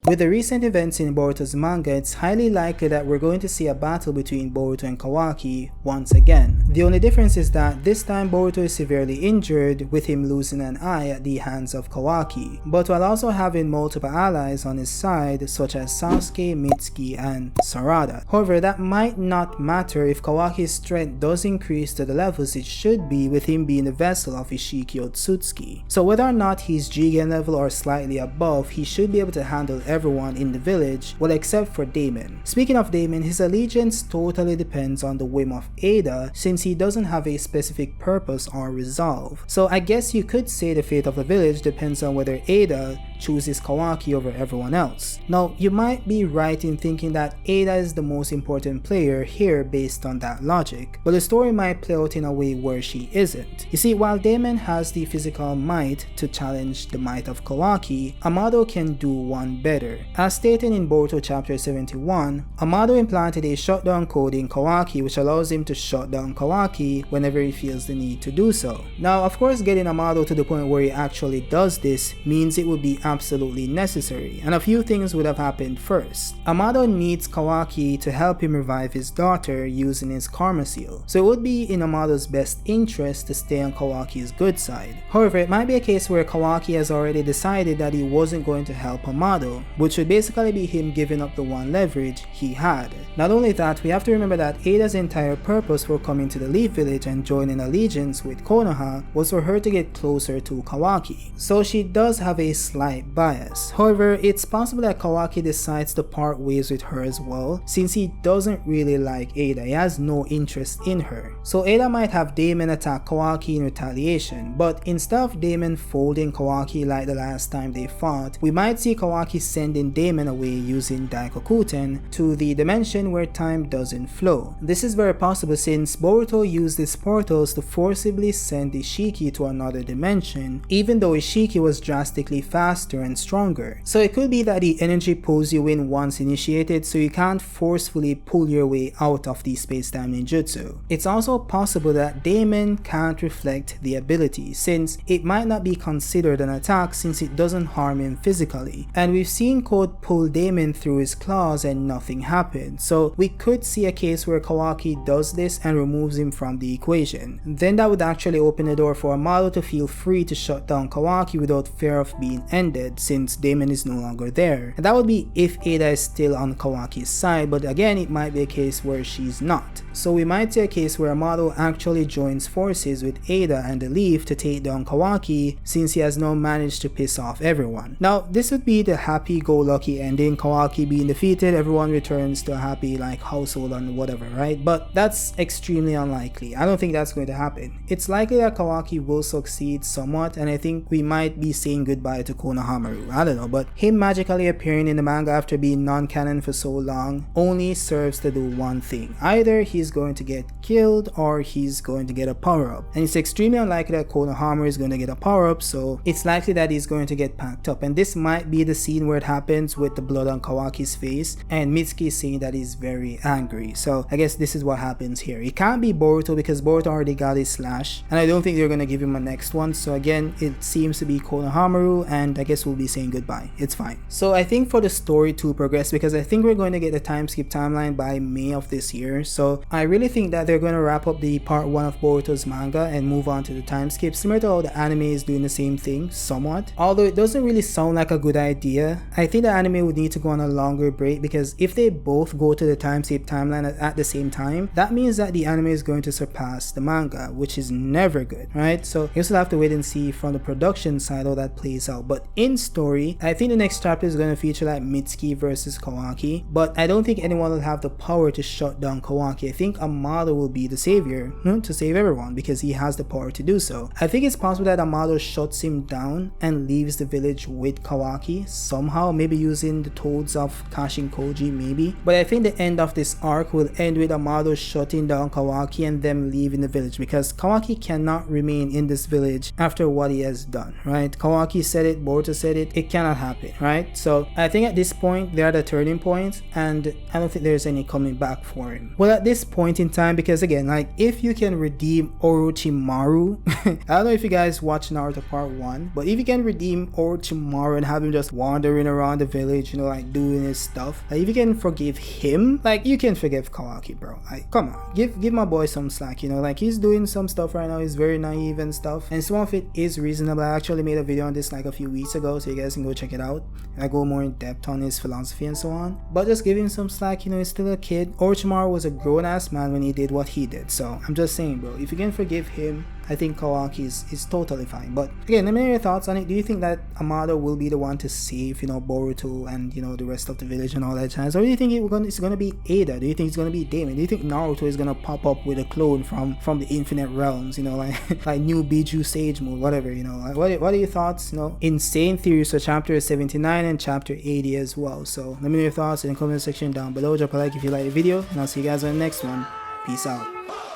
With the recent events in Boruto's manga, it's highly likely that we're going to see a battle between Boruto and Kawaki once again. The only difference is that this time Boruto is severely injured, with him losing an eye at the hands of Kawaki, but while also having multiple allies on his side such as Sasuke, Mitsuki, and Sarada. However, that might not matter if Kawaki's strength does increase to the levels it should be, with him being the vessel of Ishiki Otsutsuki. So whether or not he's Jigen level or slightly above, he should be able to handle everyone in the village, well except for Damon. Speaking of Damon, his allegiance totally depends on the whim of Ada, since he doesn't have a specific purpose or resolve. So I guess you could say the fate of the village depends on whether Ada chooses Kawaki over everyone else. Now, you might be right in thinking that Ada is the most important player here based on that logic, but the story might play out in a way where she isn't. You see, while Damon has the physical might to challenge the might of Kawaki, Amado can do one better. As stated in Boruto chapter 71, Amado implanted a shutdown code in Kawaki which allows him to shut down Kawaki whenever he feels the need to do so. Now, of course, getting Amado to the point where he actually does this means it would be absolutely necessary, and a few things would have happened first. Amado needs Kawaki to help him revive his daughter using his karma seal, so it would be in Amado's best interest to stay on Kawaki's good side. However, it might be a case where Kawaki has already decided that he wasn't going to help Amado, which would basically be him giving up the one leverage he had. Not only that, we have to remember that Ada's entire purpose for coming to the Leaf Village and joining allegiance with Konoha was for her to get closer to Kawaki, so she does have a slight bias. However, it's possible that Kawaki decides to part ways with her as well, since he doesn't really like Ada. He has no interest in her. So Ada might have Damon attack Kawaki in retaliation, but instead of Damon folding Kawaki like the last time they fought, we might see Kawaki sending Damon away using Daikokuten to the dimension where time doesn't flow. This is very possible since Boruto used his portals to forcibly send Ishiki to another dimension, even though Ishiki was drastically faster and stronger. So it could be that the energy pulls you in once initiated, so you can't forcefully pull your way out of the space-time ninjutsu. It's also possible that Damon can't reflect the ability, since it might not be considered an attack since it doesn't harm him physically, and we've seen Code pull Damon through his claws and nothing happened, so we could see a case where Kawaki does this and removes him from the equation. Then that would actually open the door for Amado to feel free to shut down Kawaki without fear of being ended, since Damon is no longer there. And that would be if Ada is still on Kawaki's side, but again it might be a case where she's not. So we might see a case where Amado actually joins forces with Ada and the Leaf to take down Kawaki, since he has now managed to piss off everyone. Now this would be the happy-go-lucky ending, Kawaki being defeated, everyone returns to a happy like household and whatever, right? But that's extremely unlikely. I don't think that's going to happen. It's likely that Kawaki will succeed somewhat, and I think we might be saying goodbye to Konohamaru. I don't know, but him magically appearing in the manga after being non-canon for so long only serves to do one thing. Either he's going to get killed or he's going to get a power-up, and it's extremely unlikely that Konohamaru is going to get a power-up, so it's likely that he's going to get packed up. And this might be the scene where it happens with the blood on Kawaki's face and Mitsuki saying that he's very angry. So I guess this is what happens here. It can't be Boruto because Boruto already got his slash, and I don't think they're going to give him a next one, so again it seems to be Konohamaru, and I guess we'll be saying goodbye. It's fine. So I think for the story to progress, because I think we're going to get the time skip timeline by May of this year, so I really think that they're going to wrap up the part 1 of Boruto's manga and move on to the time skip, similar to how the anime is doing the same thing somewhat. Although it doesn't really sound like a good idea, I think the anime would need to go on a longer break, because if they both go to the time skip timeline at the same time, that means that the anime is going to surpass the manga, which is never good, right? So I guess we'll have to wait and see from the production side how that plays out. But in story, I think the next chapter is going to feature like Mitsuki versus Kawaki, but I don't think anyone will have the power to shut down Kawaki. I think Amado will be the savior to save everyone because he has the power to do so. I think it's possible that Amado shuts him down and leaves the village with Kawaki somehow, maybe using the toads of Kashin Koji maybe. But I think the end of this arc will end with Amado shutting down Kawaki and them leaving the village, because Kawaki cannot remain in this village after what he has done, right? Kawaki said it, Boruto Boruto said it cannot happen, right? So I think at this point they're at a turning point, and I don't think there's any coming back for him. Well, at this point in time, because again, like, if you can redeem Orochimaru, I don't know if you guys watch Naruto Part 1, but if you can redeem Orochimaru and have him just wandering around the village, you know, like doing his stuff, like, if you can forgive him, like, you can forgive Kawaki, bro. Like, come on, give my boy some slack, you know, like, he's doing some stuff right now, he's very naive and stuff, and some of it is reasonable. I actually made a video on this like a few weeks ago, so you guys can go check it out. I go more in depth on his philosophy and so on, but just give him some slack, you know, he's still a kid. Orochimaru was a grown-ass man when he did what he did, so I'm just saying, bro, if you can forgive him, I think Kawaki is totally fine. But again, let me know your thoughts on it. Do you think that Amado will be the one to save, you know, Boruto and, you know, the rest of the village and all that chance? Or do you think it's gonna be Ada? Do you think it's gonna be Damon? Do you think Naruto is gonna pop up with a clone from the Infinite Realms, you know, like like new Biju Sage Mode, whatever, you know? Like, what are your thoughts? You know, insane theories for chapter 79 and chapter 80 as well. So let me know your thoughts in the comment section down below. Drop a like if you like the video, and I'll see you guys on the next one. Peace out.